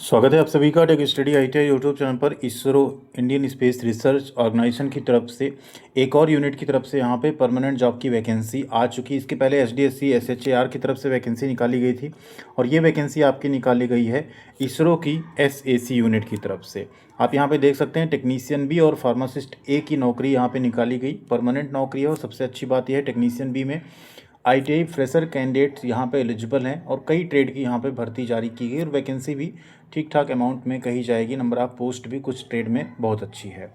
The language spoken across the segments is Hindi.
स्वागत है आप सभी का tech study ITI YouTube channel पर। ISRO Indian space research organisation की तरफ से एक और यूनिट की तरफ से यहाँ पे परमानेंट जॉब की वैकेंसी आ चुकी है। इसके पहले एसडीएससी एसएचएआर की तरफ से वैकेंसी निकाली गई थी और ये वैकेंसी आपकी निकाली गई है इसरो की एसएसी यूनिट की तरफ से। आप यहाँ पे देख सकते हैं टेक्नीशियन बी और फार्मासिस्ट ए की नौकरी यहाँ पे निकाली गई। परमानेंट नौकरी है और सबसे अच्छी बात यह है टेक्नीशियन बी में आईटीआई फ्रेशर कैंडिडेट्स यहाँ पे एलिजिबल हैं और कई ट्रेड की यहाँ पे भर्ती जारी की गई और वैकेंसी भी ठीक ठाक अमाउंट में कही जाएगी। नंबर ऑफ पोस्ट भी कुछ ट्रेड में बहुत अच्छी है।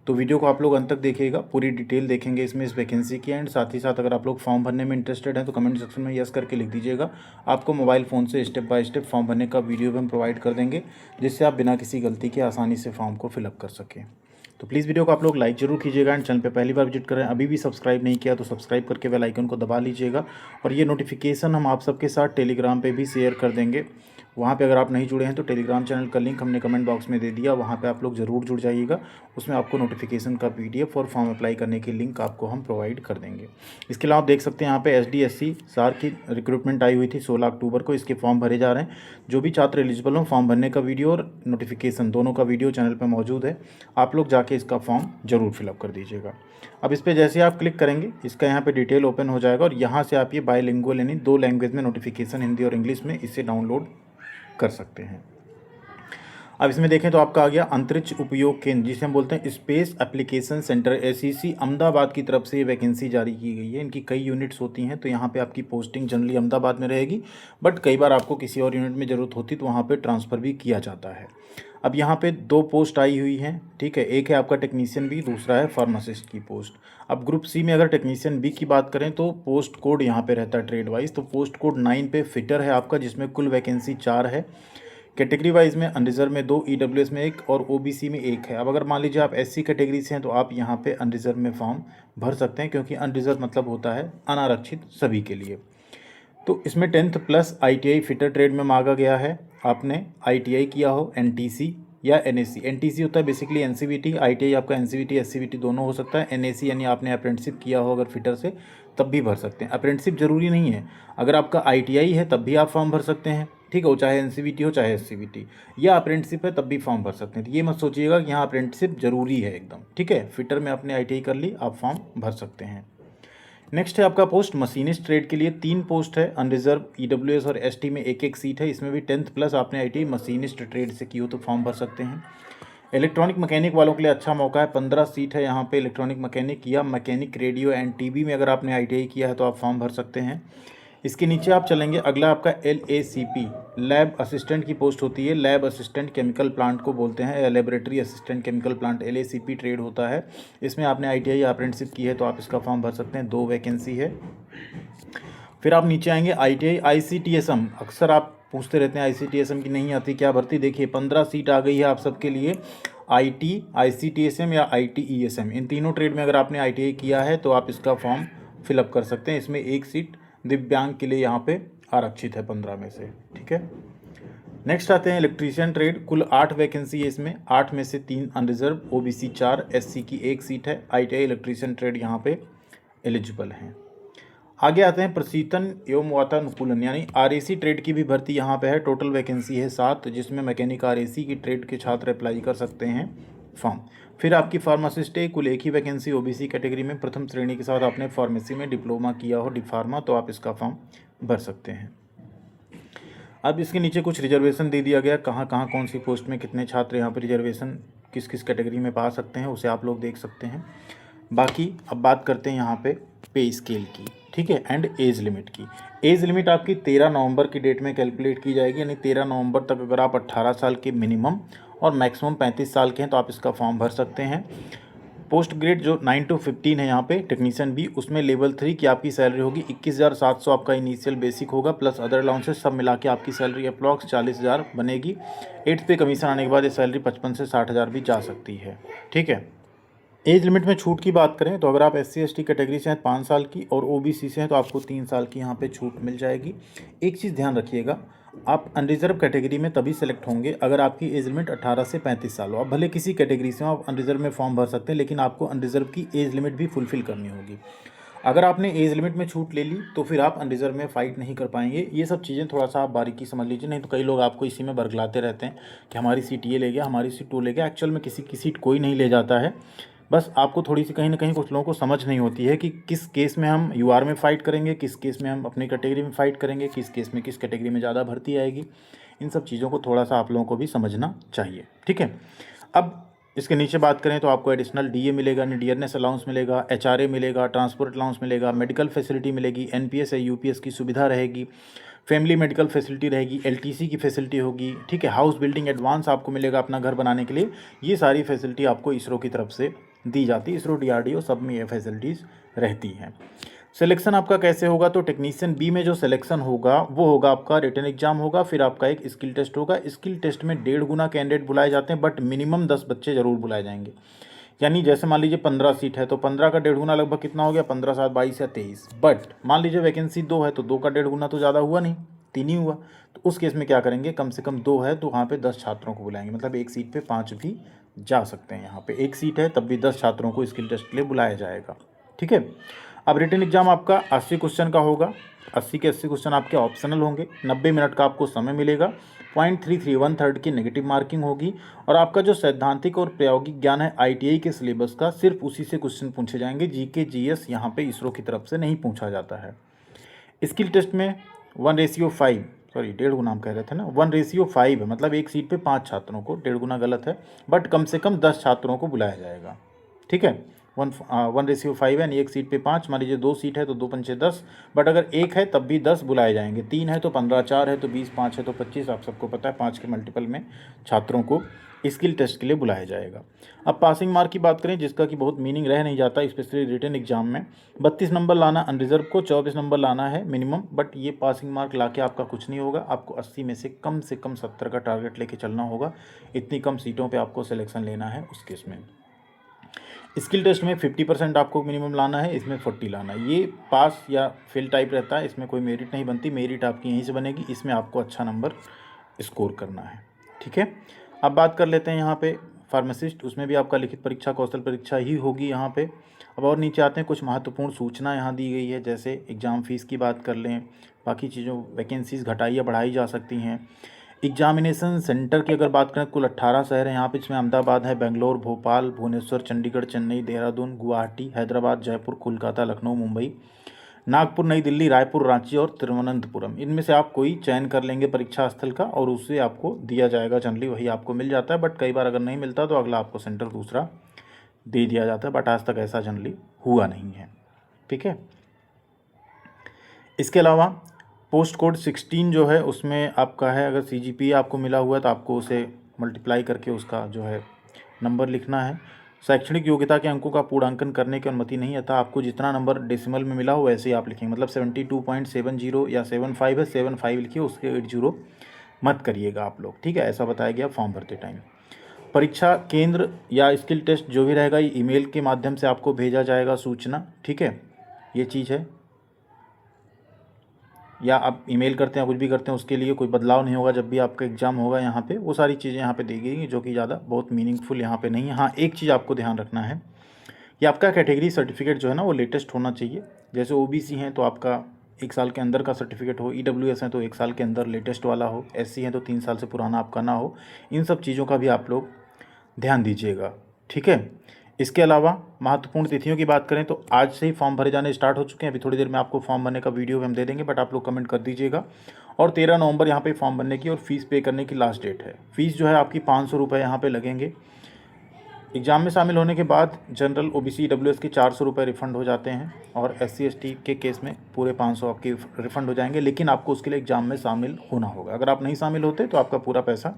तो वीडियो को आप लोग अंत तक देखिएगा, पूरी डिटेल देखेंगे इसमें इस वैकेंसी की। एंड साथ ही साथ अगर आप लोग फॉर्म भरने में इंटरेस्टेड हैं तो कमेंट सेक्शन में यस करके लिख दीजिएगा। आपको मोबाइल फ़ोन से स्टेप बाय स्टेप फॉर्म भरने का वीडियो भी हम प्रोवाइड कर देंगे, जिससे आप बिना किसी गलती के आसानी से फॉर्म को फिलअप कर सकें। तो प्लीज़ वीडियो को आप लोग लाइक जरूर कीजिएगा। एंड चैनल पे पहली बार विजिट करें, अभी भी सब्सक्राइब नहीं किया तो सब्सक्राइब करके बेल आइकन को दबा लीजिएगा। और ये नोटिफिकेशन हम आप सबके साथ टेलीग्राम पे भी शेयर कर देंगे। वहाँ पे अगर आप नहीं जुड़े हैं तो टेलीग्राम चैनल का लिंक हमने कमेंट बॉक्स में दे दिया, वहाँ पे आप लोग ज़रूर जुड़ जाइएगा। उसमें आपको नोटिफिकेशन का पीडीएफ और फॉर्म अप्लाई करने की लिंक आपको हम प्रोवाइड कर देंगे। इसके अलावा आप देख सकते हैं यहाँ पे एसडीएससी सार की रिक्रूटमेंट आई हुई थी 16 अक्टूबर को। इसके फॉर्म भरे जा रहे हैं। जो भी छात्र एलिजिबल हों, फॉर्म भरने का वीडियो और नोटिफिकेशन दोनों का वीडियो चैनल पर मौजूद है। आप लोग जाके इसका फॉर्म ज़रूर फिलअप कर दीजिएगा। अब इस पर जैसे आप क्लिक करेंगे इसका यहाँ पे डिटेल ओपन हो जाएगा और यहाँ से आप ये बाईलिंगुअल यानी 2 लैंग्वेज में नोटिफिकेशन हिंदी और इंग्लिश में इसे डाउनलोड कर सकते हैं। अब इसमें देखें तो आपका आ गया अंतरिक्ष उपयोग केंद्र, जिसे हम बोलते हैं space application centre SEC Ahmedabad की तरफ से ये वैकेंसी जारी की गई है। इनकी कई यूनिट्स होती हैं तो यहाँ पे आपकी पोस्टिंग जनरली अहमदाबाद में रहेगी, बट कई बार आपको किसी और यूनिट में ज़रूरत होती तो वहाँ पे ट्रांसफ़र भी किया जाता है। अब यहाँ पे 2 पोस्ट आई हुई हैं, ठीक है। एक है आपका टेक्नीशियन बी, दूसरा है फार्मासिस्ट की पोस्ट। अब ग्रुप सी में अगर टेक्नीशियन बी की बात करें तो पोस्ट कोड यहाँ पे रहता है ट्रेड वाइज, तो पोस्ट कोड 9 पे फिटर है आपका, जिसमें कुल वैकेंसी 4 है। कैटेगरी वाइज में अनरिजर्व में 2, ईडब्ल्यूएस में 1 और ओबीसी में 1 है। अब अगर मान लीजिए आप एससी कैटेगरी से हैं तो आप यहाँ पे अनरिजर्व में फॉर्म भर सकते हैं, क्योंकि अनरिजर्व मतलब होता है अनारक्षित सभी के लिए। तो इसमें 10th plus ITI fitter trade में मांगा गया है। आपने आईटीआई किया हो, एनटीसी या एनएससी। एनटीसी होता है बेसिकली एनसीवीटी, आईटीआई आपका एनसीवीटी एससीवीटी दोनों हो सकता है। एनएससी यानी आपने अप्रेंटिसशिप किया हो अगर फिटर से, तब भी भर सकते हैं। अप्रेंटिसशिप जरूरी नहीं है, अगर आपका आईटीआई है तब भी आप फॉर्म भर सकते हैं, ठीक है। वो चाहे एनसीवीटी हो चाहे एससीवीटी, या अप्रेंटिसशिप है तब भी फॉर्म भर सकते हैं। तो ये मत सोचिएगा कि यहाँ अप्रेंटिसशिप जरूरी है एकदम, ठीक है। फिटर में आपने आईटीआई कर ली, आप फॉर्म भर सकते हैं। नेक्स्ट है आपका पोस्ट मशीनिस्ट ट्रेड के लिए 3 पोस्ट है। अनरिजर्व ईडब्ल्यूएस और एसटी में 1-1 सीट है। इसमें भी 10th प्लस आपने आईटीआई मशीनिस्ट ट्रेड से की हो तो फॉर्म भर सकते हैं। इलेक्ट्रॉनिक मैकेनिक वालों के लिए अच्छा मौका है, 15 सीट है यहाँ पे इलेक्ट्रॉनिक मैकेनिक या मैकेनिक रेडियो एंड टीवी में अगर आपने आईटीआई किया है तो आप फॉर्म भर सकते हैं। इसके नीचे आप चलेंगे, अगला आपका एलएसीपी लैब असिस्टेंट की पोस्ट होती है। लैब असिस्टेंट केमिकल प्लांट को बोलते हैं, या laboratory assistant chemical plant, LACP trade होता है। इसमें आपने आईटीआई या अप्रेंटिसशिप की है तो आप इसका फॉर्म भर सकते हैं। 2 वैकेंसी है। फिर आप नीचे आएंगे आईटीआई आईसीटीएसएम, अक्सर आप पूछते रहते हैं आईसीटीएसएम की नहीं आती क्या भर्ती। देखिए 15 सीट आ गई है आप सबके लिए। आईटी आईसीटीएसएम या आईटीईएसएम, इन तीनों ट्रेड में अगर आपने आईटीआई किया है तो आप इसका फॉर्म फिलअप कर सकते हैं। इसमें 1 सीट दिव्यांग के लिए यहाँ पे आरक्षित है 15 में से, ठीक है। नेक्स्ट आते हैं इलेक्ट्रीशियन ट्रेड, कुल 8 वैकेंसी है इसमें। 8 में से 3 अनरिजर्व, ओबीसी 4, एससी की 1 सीट है। आईटीआई इलेक्ट्रीशियन ट्रेड यहाँ पे एलिजिबल हैं। आगे आते हैं प्रशीतन एवं वातानुकूलन यानी आरएसी ट्रेड की भी भर्ती यहाँ पे है। टोटल वैकेंसी है 7, जिसमें मैकेनिक आरएसी की ट्रेड के छात्र अप्लाई कर सकते हैं फॉर्म। फिर आपकी फार्मासिस्ट है, कुल 1 ही वैकेंसी ओबीसी कैटेगरी में। प्रथम श्रेणी के साथ आपने फार्मेसी में डिप्लोमा किया हो, डिफार्मा, तो आप इसका फॉर्म भर सकते हैं। अब इसके नीचे कुछ रिजर्वेशन दे दिया गया, कहाँ कहाँ कौन सी पोस्ट में कितने छात्र यहाँ पर रिजर्वेशन किस किस कैटेगरी में पा सकते हैं, उसे आप लोग देख सकते हैं। बाकी अब बात करते हैं यहाँ पे स्केल की, ठीक है, एंड एज लिमिट की। एज लिमिट आपकी 13 नवंबर की डेट में कैलकुलेट की जाएगी, यानी 13 नवंबर तक अगर आप 18 साल के मिनिमम और मैक्सिमम 35 साल के हैं तो आप इसका फॉर्म भर सकते हैं। पोस्ट ग्रेड जो 9 to 15 है यहाँ पे टेक्नीशियन बी, उसमें लेवल 3 की आपकी सैलरी होगी 21,700 आपका इनिशियल बेसिक होगा, प्लस अदर अलाउंसेस सब मिला के आपकी सैलरी अप्रॉक्स 40,000 बनेगी। 8th पे कमीशन आने के बाद ये सैलरी 55 से 60,000 भी जा सकती है, ठीक है। एज लिमिट में छूट की बात करें तो अगर आप एससी एसटी कैटेगरी से हैं 5 साल की और ओबीसी से हैं तो आपको 3 साल की यहाँ पे छूट मिल जाएगी। एक चीज़ ध्यान रखिएगा, आप अनरिजर्व कैटेगरी में तभी सेलेक्ट होंगे अगर आपकी एज लिमिट 18 से 35 साल हो। आप भले किसी कैटेगरी से हो, आप अनरिजर्व में फॉर्म भर सकते हैं, लेकिन आपको अनरिजर्व की एज लिमिट भी फुलफिल करनी होगी। अगर आपने एज लिमिट में छूट ले ली तो फिर आप अनरिजर्व में फ़ाइट नहीं कर पाएंगे। ये सब चीज़ें थोड़ा सा आप बारीकी समझ लीजिए, नहीं तो कई लोग आपको इसी में बरगलाते रहते हैं कि हमारी सीट ये ले गया, हमारी सीट वो ले गया। एक्चुअल में किसी की सीट कोई नहीं ले जाता है। बस आपको थोड़ी सी कहीं ना कहीं कुछ लोगों को समझ नहीं होती है कि किस केस में हम यूआर में फ़ाइट करेंगे, किस केस में हम अपनी कैटेगरी में फ़ाइट करेंगे, किस केस में किस कैटेगरी में ज़्यादा भर्ती आएगी। इन सब चीज़ों को थोड़ा सा आप लोगों को भी समझना चाहिए, ठीक है। अब इसके नीचे बात करें तो आपको एडिशनल डीए मिलेगा, डियरनेस अलाउंस मिलेगा, एचआरए मिलेगा, ट्रांसपोर्ट अलाउंस मिलेगा, मेडिकल फैसिलिटी मिलेगी, एनपीएस या यूपीएस की सुविधा रहेगी, फैमिली मेडिकल फैसिलिटी रहेगी, एलटीसी की फैसिलिटी होगी, ठीक है। हाउस बिल्डिंग एडवांस आपको मिलेगा अपना घर बनाने के लिए। ये सारी फैसिलिटी आपको इसरो की तरफ से दी जाती है। इसरो डीआरडीओ सब में ये फैसिलिटीज़ रहती हैं। सिलेक्शन आपका कैसे होगा, तो टेक्नीशियन बी में जो सिलेक्शन होगा वो होगा आपका रिटन एग्जाम होगा, फिर आपका एक स्किल टेस्ट होगा। स्किल टेस्ट में 1.5 गुना कैंडिडेट बुलाए जाते हैं, बट मिनिमम 10 बच्चे जरूर बुलाए जाएंगे। यानी जैसे मान लीजिए 15 सीट है तो 15 का 1.5 गुना लगभग कितना हो गया, 15 7 22 या 23। बट मान लीजिए वैकेंसी 2 है तो 2 का 1.5 गुना तो ज़्यादा हुआ नहीं, 3 ही हुआ। तो उस केस में क्या करेंगे, कम से कम 2 है तो वहाँ पे 10 छात्रों को बुलाएंगे, मतलब एक सीट पे 5 भी जा सकते हैं। यहाँ पे एक सीट है तब भी 10 छात्रों को स्किल टेस्ट के लिए बुलाया जाएगा, ठीक है। अब रिटन एग्जाम आपका 80 क्वेश्चन का होगा। 80 के 80 क्वेश्चन आपके ऑप्शनल होंगे। 90 मिनट का आपको समय मिलेगा। 0.33 1/3 की नेगेटिव मार्किंग होगी। और आपका जो सैद्धांतिक और प्रायोगिक ज्ञान है आईटीआई के सिलेबस का, सिर्फ उसी से क्वेश्चन पूछे जाएंगे। जीके जीएस यहाँ पे इसरो की तरफ से नहीं पूछा जाता है। स्किल टेस्ट में 1:5, सॉरी 1.5 गुना हम कह रहे थे ना, 1:5 है, मतलब एक सीट पे 5 छात्रों को, 1.5 गुना गलत है, बट कम से कम 10 छात्रों को बुलाया जाएगा, ठीक है। 1:5 है, यानी एक सीट पे 5। मान लीजिए 2 सीट है तो 2 पंचे 10, बट अगर एक है तब भी 10 बुलाए जाएंगे। 3 है तो 15, 4 है तो 20, 5 है तो 25। आप सबको पता है 5 के मल्टीपल में छात्रों को स्किल टेस्ट के लिए बुलाया जाएगा। अब पासिंग मार्क की बात करें, जिसका कि बहुत मीनिंग रह नहीं जाता, स्पेशली रिटन एग्जाम में 32 नंबर लाना अनरिजर्व को, 24 नंबर लाना है मिनिमम। बट ये पासिंग मार्क लाके आपका कुछ नहीं होगा, आपको 80 में से कम 70 का टारगेट लेके चलना होगा। इतनी कम सीटों पे आपको सिलेक्शन लेना है उस केस में। स्किल टेस्ट में 50% आपको मिनिमम लाना है, इसमें 40 लाना है। ये पास या फेल टाइप रहता है, इसमें कोई मेरिट नहीं बनती। मेरिट आपकी यहीं से बनेगी, इसमें आपको अच्छा नंबर स्कोर करना है, ठीक है। अब बात कर लेते हैं यहाँ पे फार्मासिस्ट, उसमें भी आपका लिखित परीक्षा कौशल परीक्षा ही होगी यहाँ पे। अब और नीचे आते हैं, कुछ महत्वपूर्ण सूचना यहाँ दी गई है, जैसे एग्ज़ाम फीस की बात कर लें, बाकी चीज़ों वैकेंसीज़ घटाई या बढ़ाई जा सकती हैं। एग्जामिनेशन सेंटर की अगर बात करें, कुल 18 शहर हैं यहाँ पे, इसमें अहमदाबाद है, बेंगलोर, भोपाल, भुवनेश्वर, चंडीगढ़, चेन्नई, देहरादून, गुवाहाटी, हैदराबाद, जयपुर, कोलकाता, लखनऊ, मुंबई, नागपुर, नई दिल्ली, रायपुर, रांची और तिरुवनंतपुरम। इनमें से आप कोई चयन कर लेंगे परीक्षा स्थल का और उससे आपको दिया जाएगा। जनरली वही आपको मिल जाता है, बट कई बार अगर नहीं मिलता तो अगला आपको सेंटर दूसरा दे दिया जाता है, बट आज तक ऐसा जनरली हुआ नहीं है, ठीक है। इसके अलावा पोस्ट कोड 16 जो है उसमें आपका है, अगर सीजीपीए आपको मिला हुआ है तो आपको उसे मल्टीप्लाई करके उसका जो है नंबर लिखना है। शैक्षणिक योग्यता के अंकों का पूर्णांकन करने की अनुमति नहीं है, था आपको जितना नंबर डेसिमल में मिला हो वैसे ही आप लिखेंगे। मतलब 72.70 या 75 है, 75 लिखिए, उसके 80 मत करिएगा आप लोग, ठीक है। ऐसा बताया गया फॉर्म भरते टाइम। परीक्षा केंद्र या स्किल टेस्ट जो भी रहेगा ये ईमेल के माध्यम से आपको भेजा जाएगा सूचना, ठीक है। ये चीज़ है, या आप ईमेल करते हैं कुछ भी करते हैं उसके लिए कोई बदलाव नहीं होगा। जब भी आपका एग्ज़ाम होगा यहाँ पे वो सारी चीज़ें यहाँ पे दी गई जो कि ज़्यादा बहुत मीनिंगफुल यहाँ पे नहीं है। हाँ, एक चीज़ आपको ध्यान रखना है, ये आपका कैटेगरी सर्टिफिकेट जो है ना वो लेटेस्ट होना चाहिए। जैसे ओबीसी हैं तो आपका 1 साल के अंदर का सर्टिफिकेट हो, ईडब्ल्यूएस हैं तो 1 साल के अंदर लेटेस्ट वाला हो, एससी हैं तो 3 साल से पुराना आपका ना हो। इन सब चीज़ों का भी आप लोग ध्यान दीजिएगा, ठीक है। इसके अलावा महत्वपूर्ण तिथियों की बात करें तो आज से ही फॉर्म भरे जाने स्टार्ट हो चुके हैं। अभी थोड़ी देर में आपको फॉर्म भरने का वीडियो भी हम दे देंगे, बट आप लोग कमेंट कर दीजिएगा। और 13 नवंबर यहाँ पे फॉर्म भरने की और फीस पे करने की लास्ट डेट है। फीस जो है आपकी 500 रुपये यहाँ पे लगेंगे। एग्ज़ाम में शामिल होने के बाद जनरल ओबीसी ईडब्ल्यूएस के 400 रुपये रिफ़ंड हो जाते हैं, और एससी एसटी के केस में पूरे 500 आपके रिफ़ंड हो जाएंगे। लेकिन आपको उसके लिए एग्ज़ाम में शामिल होना होगा। अगर आप नहीं शामिल होते तो आपका पूरा पैसा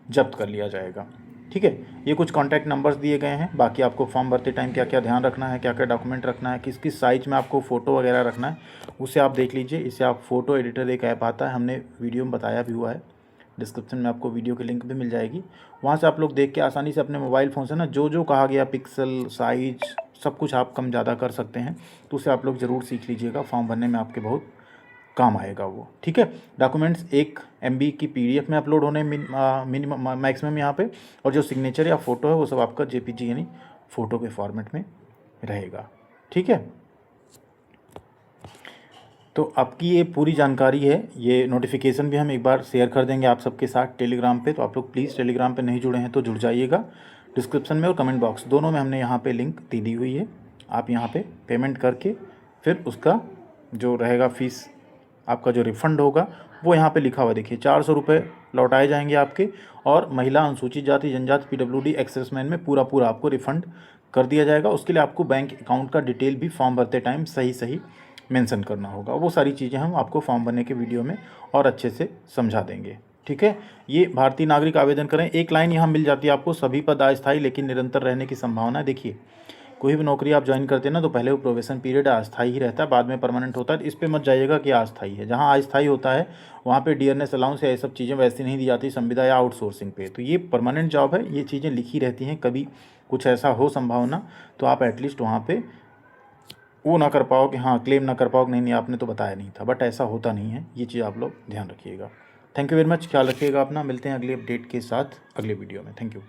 जब्त कर लिया जाएगा, ठीक है। ये कुछ कॉन्टैक्ट नंबर्स दिए गए हैं। बाकी आपको फॉर्म भरते टाइम क्या क्या ध्यान रखना है, क्या क्या डॉक्यूमेंट रखना है, किस किस साइज में आपको फ़ोटो वगैरह रखना है, उसे आप देख लीजिए। इसे आप फ़ोटो एडिटर एक ऐप आता है, हमने वीडियो में बताया भी हुआ है। डिस्क्रिप्शन में आपको वीडियो की लिंक भी मिल जाएगी, वहाँ से आप लोग देख के आसानी से अपने मोबाइल फ़ोन से ना जो जो कहा गया पिक्सल साइज सब कुछ आप कम ज़्यादा कर सकते हैं। तो उसे आप लोग ज़रूर सीख लीजिएगा, फॉर्म भरने में आपके बहुत काम आएगा वो, ठीक है। डॉक्यूमेंट्स 1 MB की PDF में अपलोड होने मिनिमम मैक्सिमम यहाँ पे, और जो सिग्नेचर या फ़ोटो है वो सब आपका JPG यानी फ़ोटो के फॉर्मेट में रहेगा, ठीक है। तो आपकी ये पूरी जानकारी है, ये नोटिफिकेशन भी हम एक बार शेयर कर देंगे आप सबके साथ टेलीग्राम पे। तो आप लोग प्लीज़ टेलीग्राम पे नहीं जुड़े हैं तो जुड़ जाइएगा। डिस्क्रिप्शन में और कमेंट बॉक्स दोनों में हमने यहाँ पे लिंक दे दी हुई है। आप यहाँ पे पेमेंट करके फिर उसका जो रहेगा फीस, आपका जो रिफ़ंड होगा वो यहाँ पे लिखा हुआ देखिए, 400 रुपये लौटाए जाएंगे आपके। और महिला, अनुसूचित जाति, जनजाति, PWD, एक्सेसमैन में पूरा पूरा आपको रिफ़ंड कर दिया जाएगा। उसके लिए आपको बैंक अकाउंट का डिटेल भी फॉर्म भरते टाइम सही सही मेंशन करना होगा। वो सारी चीज़ें हम आपको फॉर्म भरने के वीडियो में और अच्छे से समझा देंगे, ठीक है। ये भारतीय नागरिक आवेदन करें, एक लाइन यहाँ मिल जाती है आपको, सभी पद अस्थायी लेकिन निरंतर रहने की संभावना है। देखिए कोई भी नौकरी आप ज्वाइन करते हैं ना, तो पहले वो प्रोबेशन पीरियड अस्थायी ही रहता है, बाद में परमानेंट होता है। इस पे मत जाइएगा कि अस्थायी है। जहाँ अस्थायी होता है वहाँ पे डियरनेस अलाउंस या ये सब चीज़ें वैसी नहीं दी जाती संविदा या आउटसोर्सिंग पे। तो ये परमानेंट जॉब है, ये चीज़ें लिखी रहती हैं। कभी कुछ ऐसा हो संभावना तो आप एटलीस्ट वहाँ पे वो ना कर पाओ कि हाँ क्लेम ना कर पाओ कि नहीं आपने तो बताया नहीं था, बट ऐसा होता नहीं है। ये चीज़ आप लोग ध्यान रखिएगा। थैंक यू वेरी मच, ख्याल रखिएगा अपना। मिलते हैं अगले अपडेट के साथ अगले वीडियो में। Thank you.